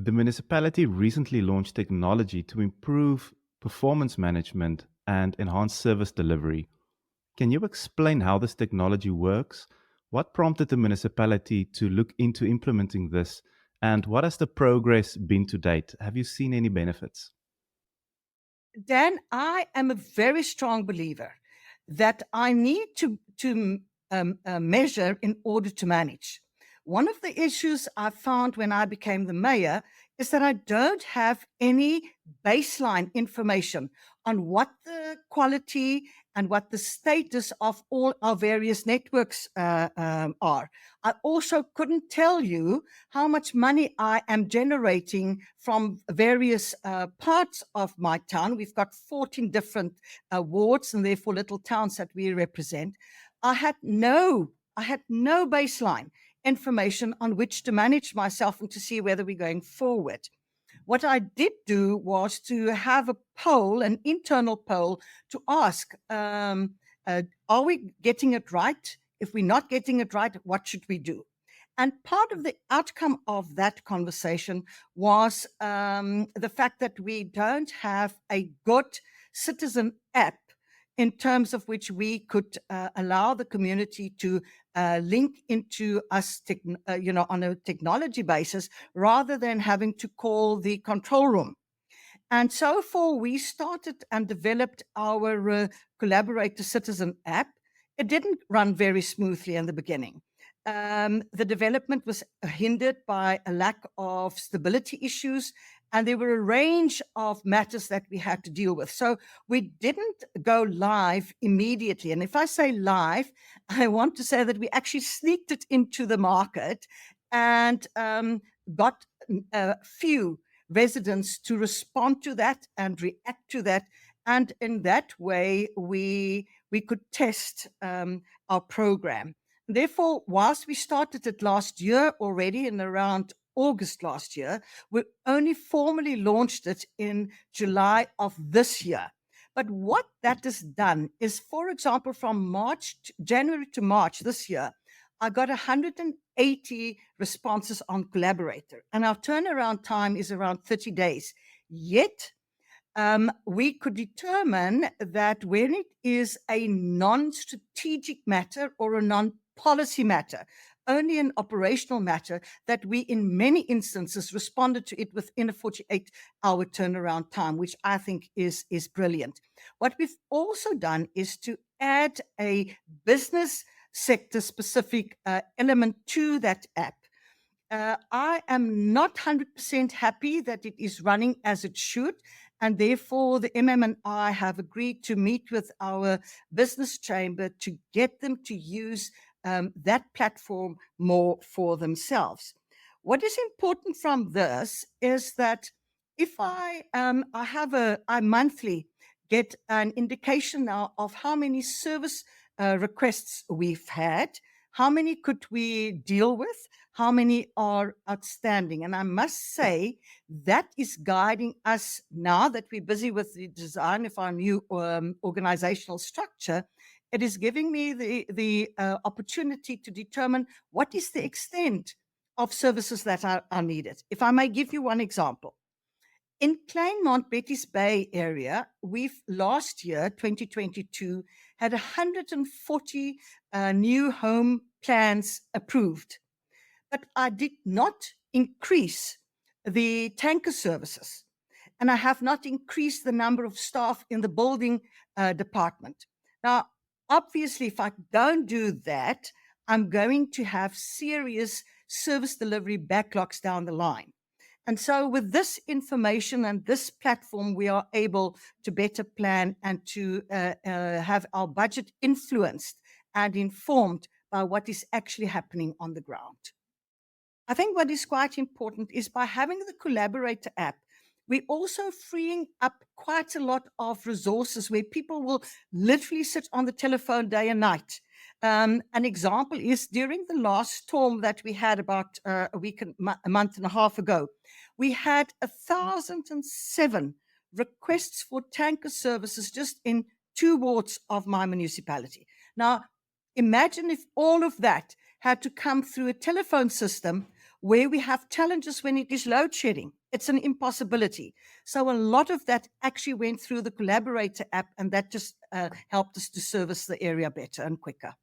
The municipality recently launched technology to improve performance management and enhance service delivery. Can you explain how this technology works? What prompted the municipality to look into implementing this? And what has the progress been to date? Have you seen any benefits? Dan, I am a very strong believer that I need to measure in order to manage. One of the issues I found when I became the mayor is that I don't have any baseline information on what the quality and what the status of all our various networks are. I also couldn't tell you how much money I am generating from various parts of my town. We've got 14 different wards and therefore little towns that we represent. I had no baseline information on which to manage myself and to see whether we're going forward. What I did do was to have a poll, an internal poll, to ask, are we getting it right? If we're not getting it right, what should we do? And part of the outcome of that conversation was the fact that we don't have a good citizen app in terms of which we could allow the community to link into us, on a technology basis, rather than having to call the control room. And so far, we started and developed our Collaborator Citizen app. It didn't run very smoothly in the beginning. The development was hindered by a lack of stability issues, and there were a range of matters that we had to deal with. So we didn't go live immediately. And if I say live, I want to say that we actually sneaked it into the market and got a few residents to respond to that and react to that. And in that way, we could test our program. Therefore, whilst we started it last year already in around August last year, we only formally launched it in July of this year. But what that has done is, for example, from January to March this year, I got 180 responses on Collaborator, and our turnaround time is around 30 days. Yet, we could determine that when it is a non-strategic matter or a non-policy matter, only an operational matter, that we in many instances responded to it within a 48-hour turnaround time, which I think is brilliant. What we've also done is to add a business sector specific element to that app. I am not 100% happy that it is running as it should, and therefore the MM and I have agreed to meet with our business chamber to get them to use that platform more for themselves. What is important from this is that if I monthly get an indication now of how many service requests we've had, how many could we deal with, how many are outstanding. And I must say that is guiding us now that we're busy with the design of our new organizational structure. It is giving me the opportunity to determine what is the extent of services that are needed. If I may give you one example. In Kleinmond, Betty's Bay area, we've last year, 2022, had 140 new home plans approved. But I did not increase the tanker services, and I have not increased the number of staff in the building department. Now, obviously, if I don't do that, I'm going to have serious service delivery backlogs down the line. And so with this information and this platform, we are able to better plan and to have our budget influenced and informed by what is actually happening on the ground. I think what is quite important is by having the Collaborator app, we're also freeing up quite a lot of resources where people will literally sit on the telephone day and night. An example is during the last storm that we had about a month and a half ago, we had 1,007 requests for tanker services just in 2 wards of my municipality. Now, imagine if all of that had to come through a telephone system where we have challenges when it is load shedding. It's an impossibility. So a lot of that actually went through the Collaborator app, and that just helped us to service the area better and quicker.